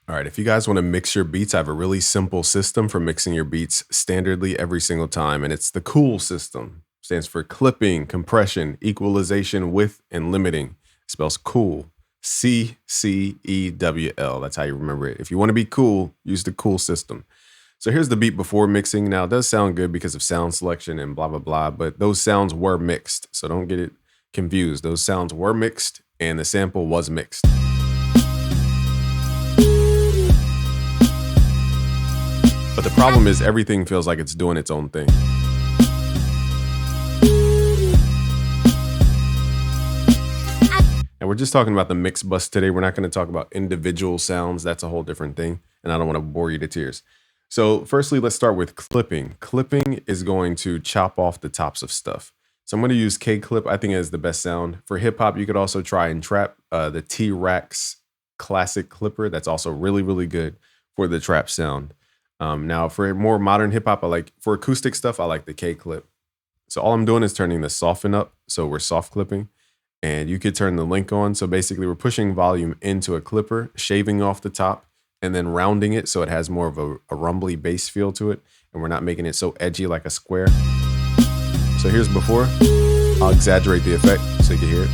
All right, if you guys want to mix your beats, I have a really simple system for mixing your beats standardly every single time, and it's the C.C.E.W.L system. Stands for clipping, compression, equalization, width, and limiting. It spells cool. C.C.E.W.L. That's how you remember it. If you want to be cool, use the C.C.E.W.L system. So here's the beat before mixing. Now, it does sound good because of sound selection and blah, blah, blah, but those sounds were mixed. So don't get it confused. Those sounds were mixed and the sample was mixed. But the problem is everything feels like it's doing its own thing. And we're just talking about the mix bus today. We're not going to talk about individual sounds. That's a whole different thing. And I don't want to bore you to tears. So firstly, let's start with clipping. Clipping is going to chop off the tops of stuff. So I'm going to use K-Clip. I think it is the best sound. For hip hop, you could also try and trap the T-Rax classic clipper. That's also really, really good for the trap sound. Now for more modern hip hop, for acoustic stuff, I like the K-Clip. So all I'm doing is turning the soften up. So we're soft clipping, and you could turn the link on. So basically we're pushing volume into a clipper, shaving off the top, and then rounding it so it has more of a rumbly bass feel to it. And we're not making it so edgy like a square. So here's before. I'll exaggerate the effect so you can hear it.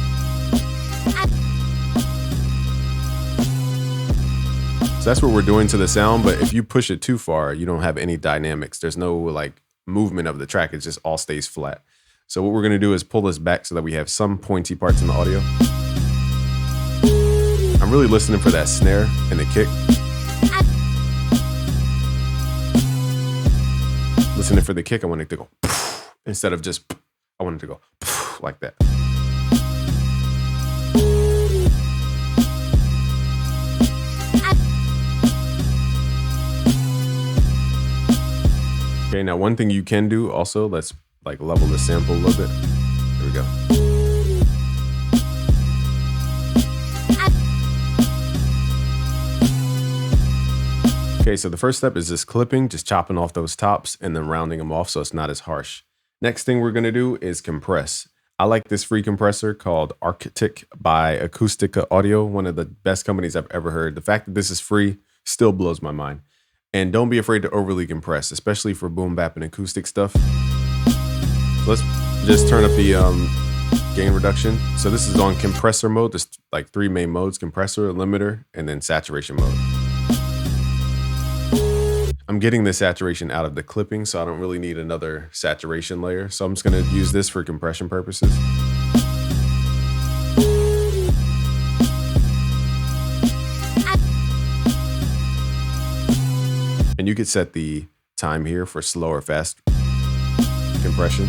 So that's what we're doing to the sound, but if you push it too far, you don't have any dynamics. There's no movement of the track. It just all stays flat. So what we're going to do is pull this back so that we have some pointy parts in the audio. I'm really listening for that snare and the kick. Listening for the kick, I want it to go instead of just, I want it to go like that. Okay, now one thing you can do also, let's level the sample a little bit. There we go. Okay, so the first step is just clipping, just chopping off those tops and then rounding them off so it's not as harsh. Next thing we're gonna do is compress. I like this free compressor called Arctic by Acoustica Audio, one of the best companies I've ever heard. The fact that this is free still blows my mind. And don't be afraid to overly compress, especially for boom bap and acoustic stuff. So let's just turn up the gain reduction. So this is on compressor mode. There's three main modes: compressor, limiter, and then saturation mode. I'm getting the saturation out of the clipping, so I don't really need another saturation layer. So I'm just gonna use this for compression purposes. And you could set the time here for slow or fast compression.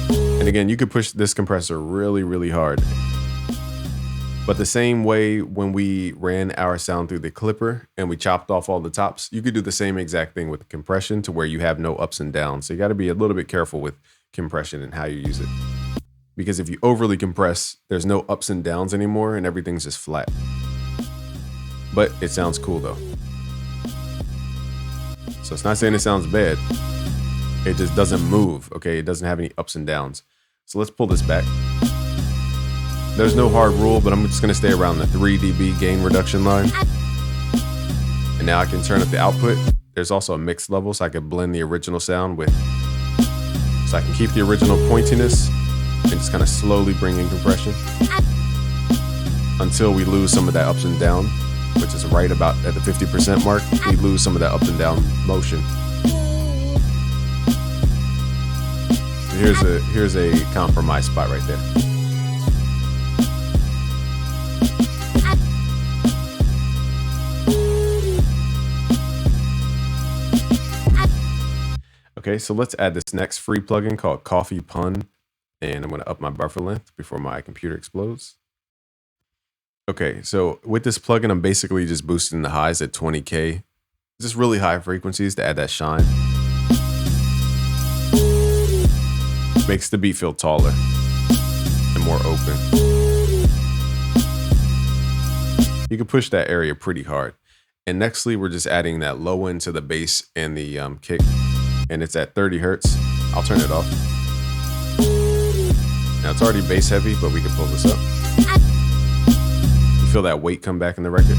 And again, you could push this compressor really, really hard. But the same way when we ran our sound through the clipper and we chopped off all the tops, you could do the same exact thing with compression to where you have no ups and downs. So you got to be a little bit careful with compression and how you use it. Because if you overly compress, there's no ups and downs anymore and everything's just flat. But it sounds cool though. So it's not saying it sounds bad. It just doesn't move, okay? It doesn't have any ups and downs. So let's pull this back. There's no hard rule, but I'm just gonna stay around the 3 dB gain reduction line. And now I can turn up the output. There's also a mix level, so I can blend the original sound with, so I can keep the original pointiness and just kind of slowly bring in compression until we lose some of that ups and down, which is right about at the 50% mark. We lose some of that up and down motion. Here's a compromise spot right there. Okay, so let's add this next free plugin called Coffee Pun, and I'm going to up my buffer length before my computer explodes. Okay, so with this plugin, I'm basically just boosting the highs at 20K, just really high frequencies to add that shine. Makes the beat feel taller and more open. You can push that area pretty hard. And nextly, we're just adding that low end to the bass and the kick. And it's at 30 Hertz. I'll turn it off. Now it's already bass heavy, but we can pull this up. You feel that weight come back in the record.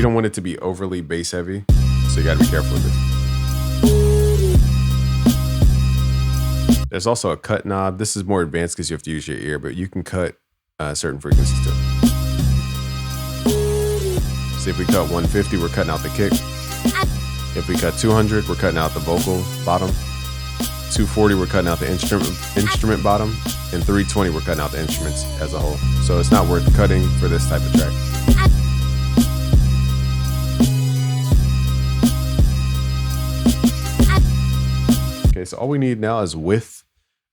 We don't want it to be overly bass heavy, so you got to be careful with this. There's also a cut knob. This is more advanced because you have to use your ear, but you can cut certain frequencies too. So if we cut 150, we're cutting out the kick. If we cut 200, we're cutting out the vocal bottom. 240, we're cutting out the instrument bottom. And 320, we're cutting out the instruments as a whole. So it's not worth cutting for this type of track. Okay, so all we need now is width.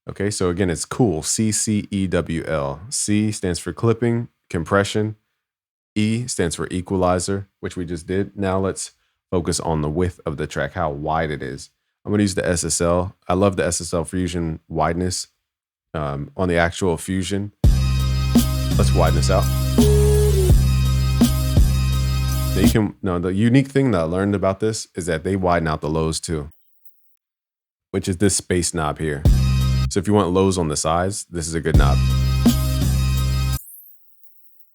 Okay, so again, it's cool. C.C.E.W.L. C stands for clipping, compression. E stands for equalizer, which we just did. Now let's focus on the width of the track, how wide it is. I'm going to use the SSL. I love the SSL Fusion wideness on the actual Fusion. Let's widen this out. Now the unique thing that I learned about this is that they widen out the lows too, which is this space knob here. So if you want lows on the sides, this is a good knob.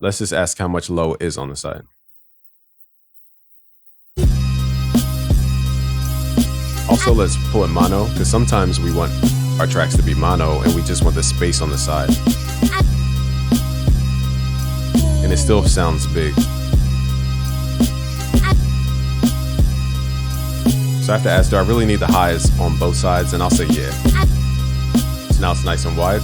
Let's just ask how much low is on the side. Also, let's pull it mono, because sometimes we want our tracks to be mono and we just want the space on the side. And it still sounds big. So I have to ask, do I really need the highs on both sides? And I'll say yeah. So now it's nice and wide.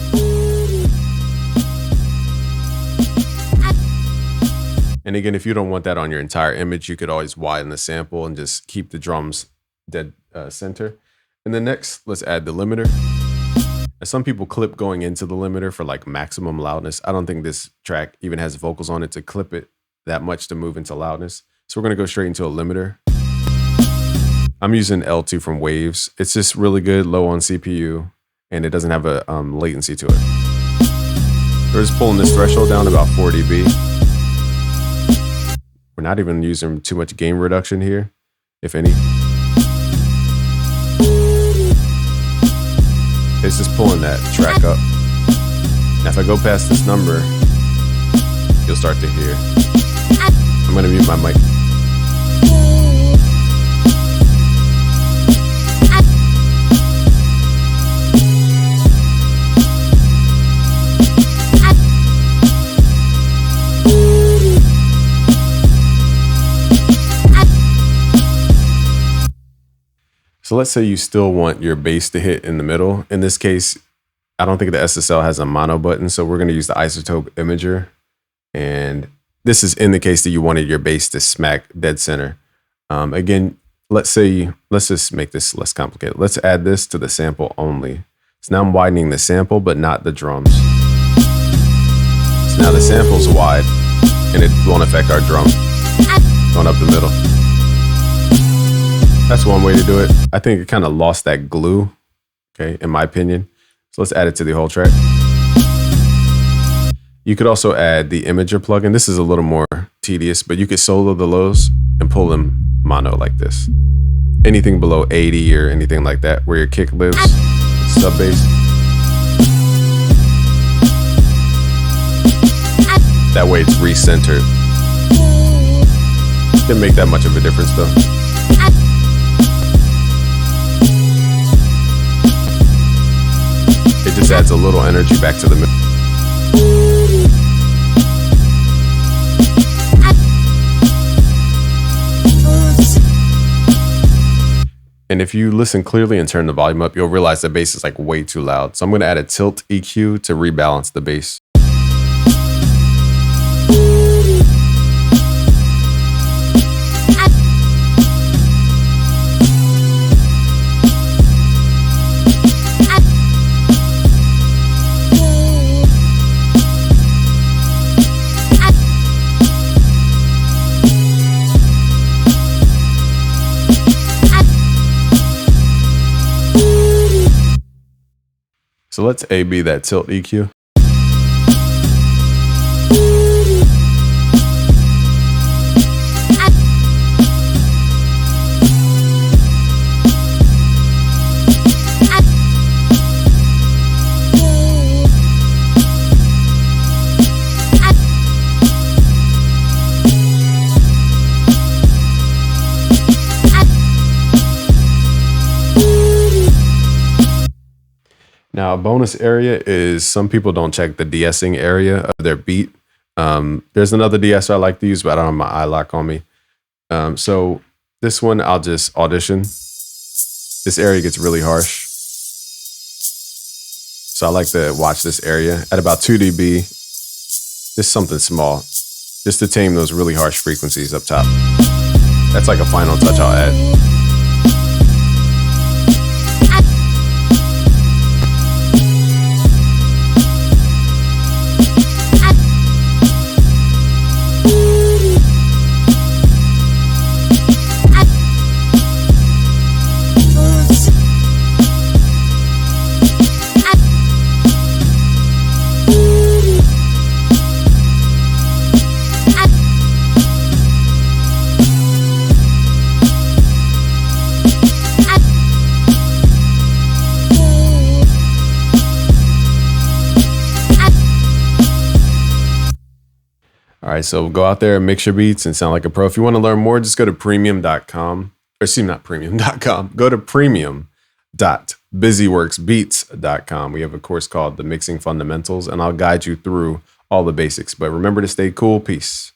And again, if you don't want that on your entire image, you could always widen the sample and just keep the drums dead center. And then next, let's add the limiter. Now, some people clip going into the limiter for like maximum loudness. I don't think this track even has vocals on it to clip it that much to move into loudness. So we're going to go straight into a limiter. I'm using L2 from Waves. It's just really good, low on CPU, and it doesn't have a latency to it. We're just pulling this threshold down to about 4 dB. We're not even using too much gain reduction here, if any. It's just pulling that track up. Now if I go past this number, you'll start to hear. I'm gonna mute my mic. So let's say you still want your bass to hit in the middle. In this case, I don't think the SSL has a mono button, so we're going to use the isotope imager. And this is in the case that you wanted your bass to smack dead center. Again, let's just make this less complicated. Let's add this to the sample only. So now I'm widening the sample, but not the drums. So now the sample's wide, and it won't affect our drum going up the middle. That's one way to do it. I think it kind of lost that glue, okay, in my opinion. So let's add it to the whole track. You could also add the imager plugin. This is a little more tedious, but you could solo the lows and pull them mono like this. Anything below 80 or anything like that, where your kick lives, sub bass. That way it's recentered. Didn't make that much of a difference though. It just adds a little energy back to the middle. And if you listen clearly and turn the volume up, you'll realize the bass is like way too loud. So I'm going to add a tilt EQ to rebalance the bass. So let's A/B that tilt EQ. Now, a bonus area is some people don't check the de-essing area of their beat. There's another de-esser I like to use, but I don't have my eye lock on me. So this one, I'll just audition. This area gets really harsh. So I like to watch this area at about 2 dB. Just something small, just to tame those really harsh frequencies up top. That's like a final touch I'll add. All right, so go out there and mix your beats and sound like a pro. If you want to learn more, just go to premium.com. Or excuse me, not premium.com. Go to premium.busyworksbeats.com. We have a course called The Mixing Fundamentals, and I'll guide you through all the basics. But remember to stay cool. Peace.